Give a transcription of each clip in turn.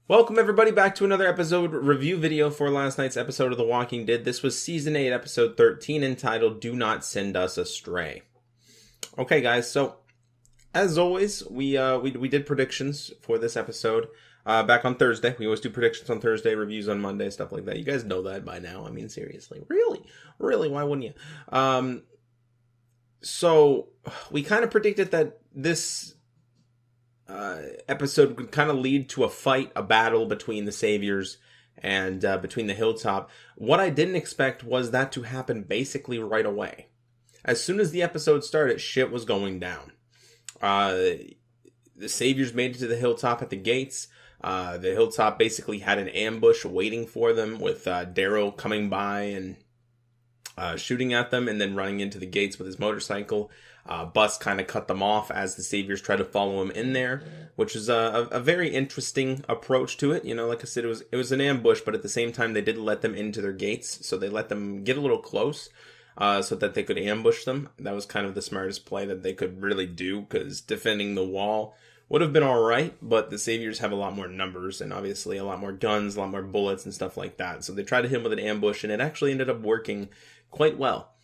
Welcome everybody back to another episode review video for last night's episode of The Walking Dead. This was Season 8, Episode 13, entitled Do Not Send Us Astray. Okay guys, so as always, we did predictions for this episode back on Thursday. We always do predictions on Thursday, reviews on Monday, stuff like that. You guys know that by now. I mean, seriously. Really, why wouldn't you? So we kind of predicted that this episode would kind of lead to a fight, a battle between the Saviors and between the Hilltop. What I didn't expect was that to happen basically right away. As soon as the episode started, shit was going down. The Saviors made it to the Hilltop at the gates. The Hilltop basically had an ambush waiting for them, with Daryl coming by and shooting at them and then running into the gates with his motorcycle. Bus kind of cut them off as the Saviors tried to follow him in there, which is a very interesting approach to it. You know, like I said, it was an ambush, but at the same time, they didn't let them into their gates, so they let them get a little close so that they could ambush them. That was kind of the smartest play that they could really do, because defending the wall would have been alright, but the Saviors have a lot more numbers and obviously a lot more guns, a lot more bullets and stuff like that. So they tried to hit him with an ambush, and it actually ended up working quite well.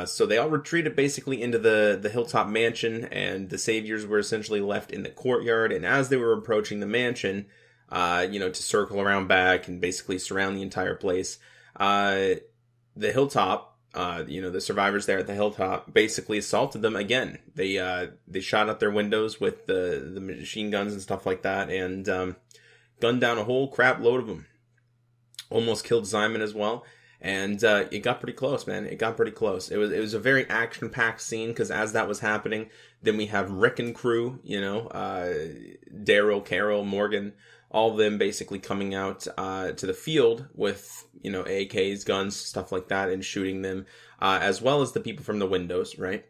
So they all retreated basically into the Hilltop mansion, and the Saviors were essentially left in the courtyard. And as they were approaching the mansion, to circle around back and basically surround the entire place, the Hilltop, the survivors there at the Hilltop basically assaulted them again. They shot out their windows with the machine guns and stuff like that, and gunned down a whole crap load of them. Almost killed Simon as well. And it got pretty close, man. It got pretty close. It was a very action-packed scene, because as that was happening, then we have Rick and crew, Daryl, Carol, Morgan, all of them basically coming out to the field with, AKs, guns, stuff like that, and shooting them, as well as the people from the windows, right?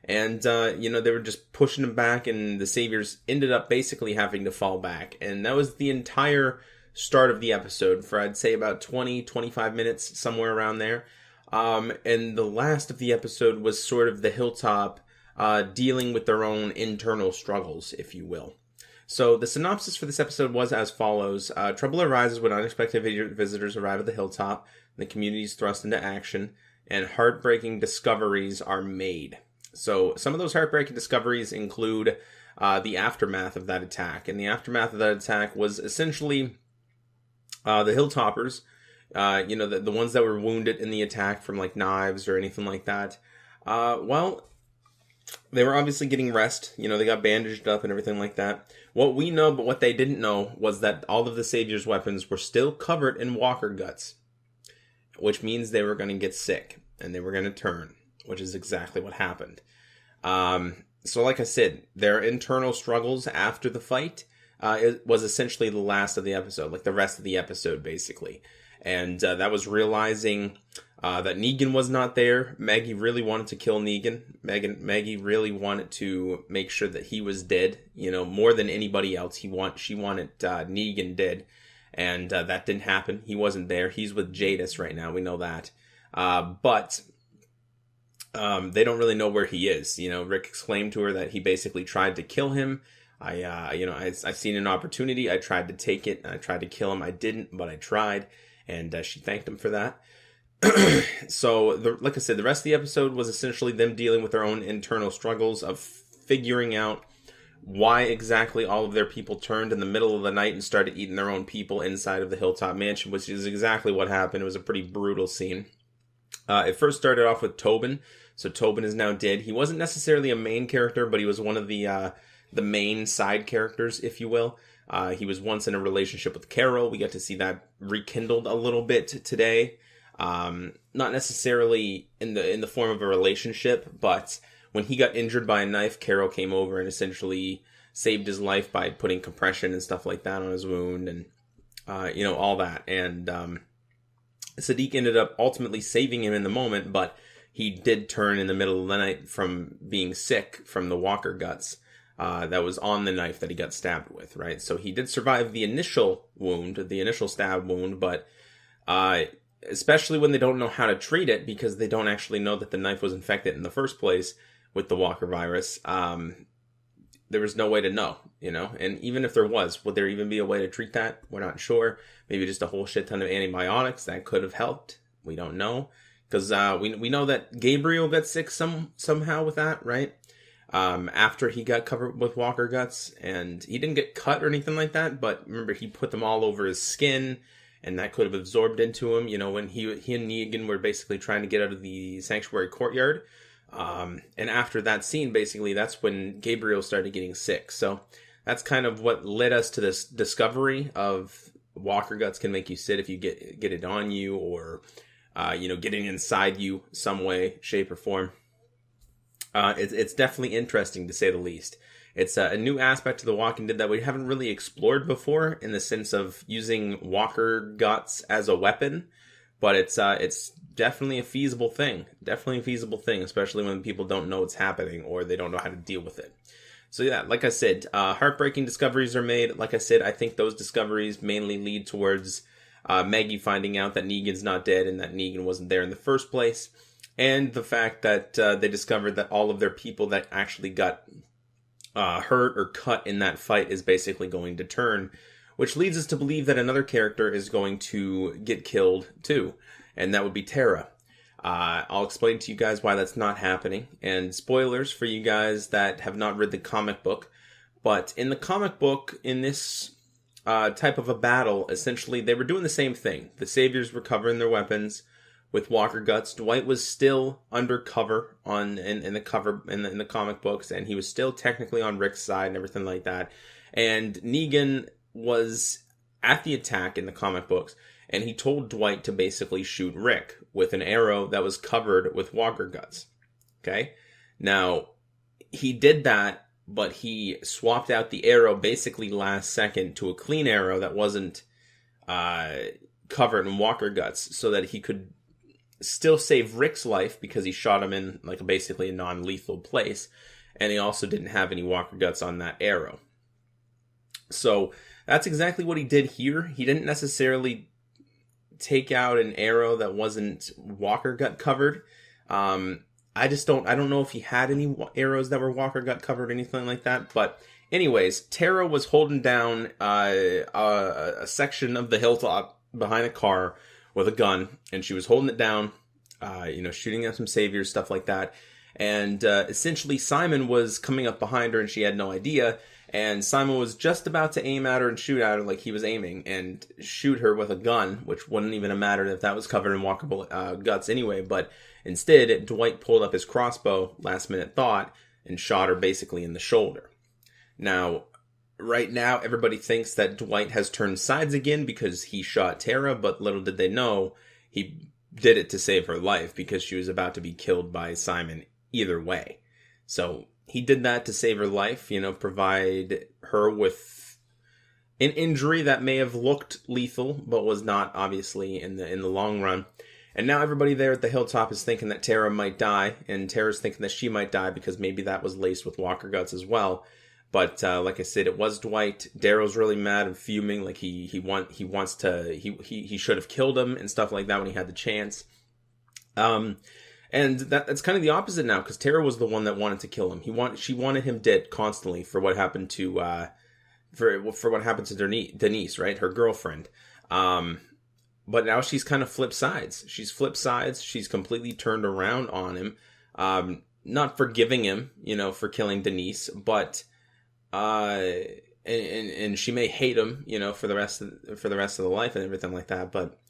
And, they were just pushing them back, and the Saviors ended up basically having to fall back. And that was the entire start of the episode for, I'd say, about 20-25 minutes, somewhere around there. And the last of the episode was sort of the Hilltop dealing with their own internal struggles, if you will. So the synopsis for this episode was as follows. Trouble arises when unexpected visitors arrive at the Hilltop. The community is thrust into action, and heartbreaking discoveries are made. So some of those heartbreaking discoveries include the aftermath of that attack. And the aftermath of that attack was essentially the Hilltoppers, the ones that were wounded in the attack from like knives or anything like that. They were obviously getting rest. They got bandaged up and everything like that. What we know, but what they didn't know, was that all of the Saviors' weapons were still covered in walker guts, which means they were going to get sick and they were going to turn, which is exactly what happened. So like I said, their internal struggles after the fight, it was essentially the last of the episode, like the rest of the episode, basically. And that was realizing that Negan was not there. Maggie really wanted to kill Negan. Maggie really wanted to make sure that he was dead, more than anybody else. She wanted Negan dead, and that didn't happen. He wasn't there. He's with Jadis right now. We know that. But they don't really know where he is. Rick exclaimed to her that he basically tried to kill him. I seen an opportunity. I tried to take it. I tried to kill him. I didn't, but I tried. And she thanked him for that. So, like I said, the rest of the episode was essentially them dealing with their own internal struggles of figuring out why exactly all of their people turned in the middle of the night and started eating their own people inside of the Hilltop Mansion, which is exactly what happened. It was a pretty brutal scene. It first started off with Tobin. So Tobin is now dead. He wasn't necessarily a main character, but he was one of the main side characters, if you will. He was once in a relationship with Carol. We got to see that rekindled a little bit today. Not necessarily in the form of a relationship, but when he got injured by a knife, Carol came over and essentially saved his life by putting compression and stuff like that on his wound, and all that. And Sadiq ended up ultimately saving him in the moment, but he did turn in the middle of the night from being sick from the walker guts that was on the knife that he got stabbed with, right? So he did survive the initial wound, the initial stab wound, but especially when they don't know how to treat it, because they don't actually know that the knife was infected in the first place with the walker virus, there was no way to know, and even if there was, would there even be a way to treat that? We're not sure. Maybe just a whole shit ton of antibiotics that could have helped. We don't know, because we know that Gabriel got sick somehow with that, right? After he got covered with walker guts, and he didn't get cut or anything like that, but remember, he put them all over his skin, and that could have absorbed into him, when he and Negan were basically trying to get out of the sanctuary courtyard. And after that scene, basically, that's when Gabriel started getting sick. So that's kind of what led us to this discovery of walker guts can make you sick if you get it on you, or, getting inside you some way, shape, or form. It's definitely interesting, to say the least. It's a new aspect to The Walking Dead that we haven't really explored before, in the sense of using walker guts as a weapon. But it's definitely a feasible thing. Especially when people don't know what's happening, or they don't know how to deal with it. So yeah, like I said, heartbreaking discoveries are made. Like I said, I think those discoveries mainly lead towards Maggie finding out that Negan's not dead, and that Negan wasn't there in the first place. And the fact that they discovered that all of their people that actually got hurt or cut in that fight is basically going to turn, which leads us to believe that another character is going to get killed too, and that would be Tara. I'll explain to you guys why that's not happening, and spoilers for you guys that have not read the comic book, but in the comic book, in this type of a battle, essentially they were doing the same thing. The Saviors were covering their weapons with walker guts. Dwight was still undercover in the comic books, and he was still technically on Rick's side and everything like that. And Negan was at the attack in the comic books, and he told Dwight to basically shoot Rick with an arrow that was covered with walker guts. Okay? Now, he did that, but he swapped out the arrow basically last second to a clean arrow that wasn't covered in walker guts, so that he could still save Rick's life, because he shot him in basically a non-lethal place, and he also didn't have any walker guts on that arrow. So that's exactly what he did here. He didn't necessarily take out an arrow that wasn't walker gut covered. I don't know if he had any arrows that were walker gut covered or anything like that. But anyways, Tara was holding down a section of the hilltop behind a car with a gun, and she was holding it down, shooting at some saviors, stuff like that. And essentially Simon was coming up behind her, and she had no idea. And Simon was just about to aim at her and shoot at her like he was aiming, and shoot her with a gun, which wouldn't even have mattered if that was covered in walkable guts anyway. But instead, Dwight pulled up his crossbow, last minute thought, and shot her basically in the shoulder. Now, right now, everybody thinks that Dwight has turned sides again because he shot Tara, but little did they know he did it to save her life, because she was about to be killed by Simon either way. So he did that to save her life, provide her with an injury that may have looked lethal, but was not, obviously, in the long run. And now everybody there at the hilltop is thinking that Tara might die, and Tara's thinking that she might die because maybe that was laced with walker guts as well. But like I said, it was Dwight. Daryl's really mad and fuming, like he should have killed him and stuff like that when he had the chance. And that's kind of the opposite now, because Tara was the one that wanted to kill him. She wanted him dead constantly for what happened to for what happened to Denise, right, her girlfriend. But now she's kind of flipped sides. She's completely turned around on him, not forgiving him, for killing Denise, but and she may hate him, for the rest of the life and everything like that. But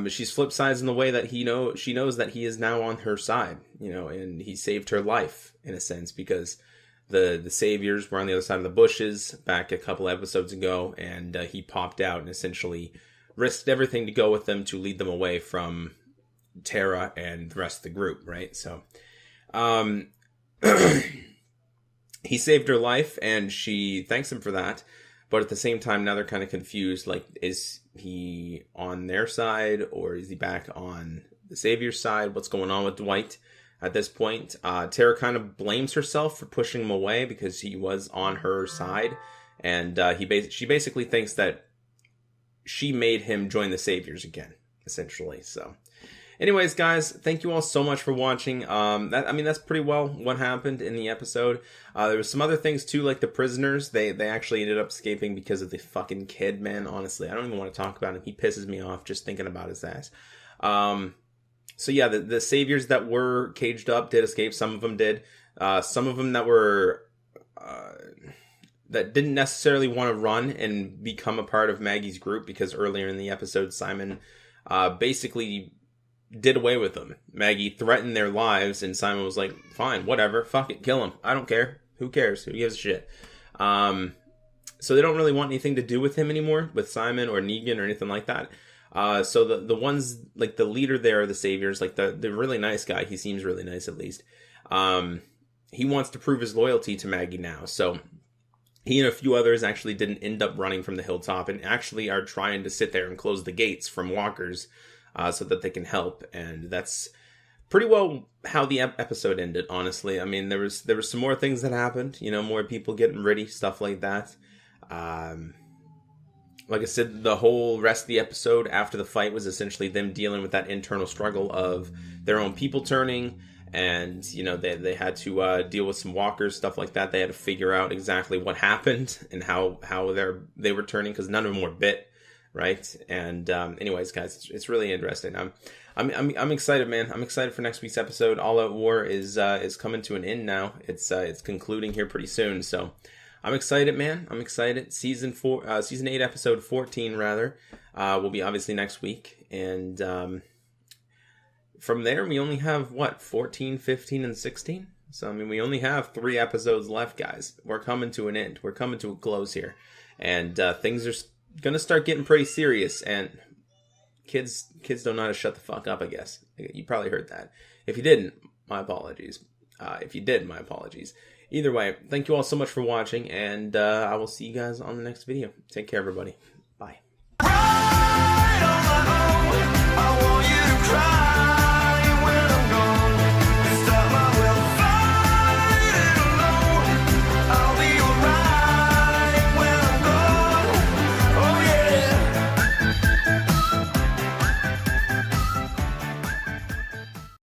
she's flipped sides in the way that she knows that he is now on her side, and he saved her life in a sense, because the saviors were on the other side of the bushes back a couple episodes ago, and he popped out and essentially risked everything to go with them to lead them away from Tara and the rest of the group, right? So, he saved her life, and she thanks him for that. But at the same time, now they're kind of confused. Like, is he on their side, or is he back on the Savior's side? What's going on with Dwight at this point? Tara kind of blames herself for pushing him away because he was on her side. And she basically thinks that she made him join the Saviors again, essentially. So, Anyways, guys, thank you all so much for watching. That's pretty well what happened in the episode. There was some other things too, like the prisoners. They actually ended up escaping because of the fucking kid, man. Honestly, I don't even want to talk about him. He pisses me off just thinking about his ass. So yeah, the saviors that were caged up did escape. Some of them did. Some of them that were that didn't necessarily want to run and become a part of Maggie's group, because earlier in the episode, Simon basically did away with them. Maggie threatened their lives, and Simon was like, fine, whatever, fuck it, kill him. I don't care. Who cares? Who gives a shit? So they don't really want anything to do with him anymore, with Simon or Negan or anything like that. So the ones, like the leader there, the saviors, like the really nice guy, he seems really nice at least. He wants to prove his loyalty to Maggie now. So he and a few others actually didn't end up running from the hilltop, and actually are trying to sit there and close the gates from walkers, so that they can help. And that's pretty well how the episode ended, honestly. I mean, there was some more things that happened, you know, more people getting ready, stuff like that. Like I said, the whole rest of the episode after the fight was essentially them dealing with that internal struggle of their own people turning, and, you know, they had to deal with some walkers, stuff like that. They had to figure out exactly what happened and how they were turning, because none of them were bit, right? And anyways, guys, it's really interesting. I'm excited, man. I'm excited for next week's episode. All Out War is coming to an end now. It's concluding here pretty soon, so I'm excited, man. I'm excited. Season 8, episode 14, rather, will be obviously next week. And from there, we only have, 14, 15, and 16? So, I mean, we only have 3 episodes left, guys. We're coming to an end. We're coming to a close here. And things are going to start getting pretty serious. And kids don't know how to shut the fuck up, I guess. You probably heard that. If you didn't, my apologies. If you did, my apologies. Either way, thank you all so much for watching, and I will see you guys on the next video. Take care, everybody.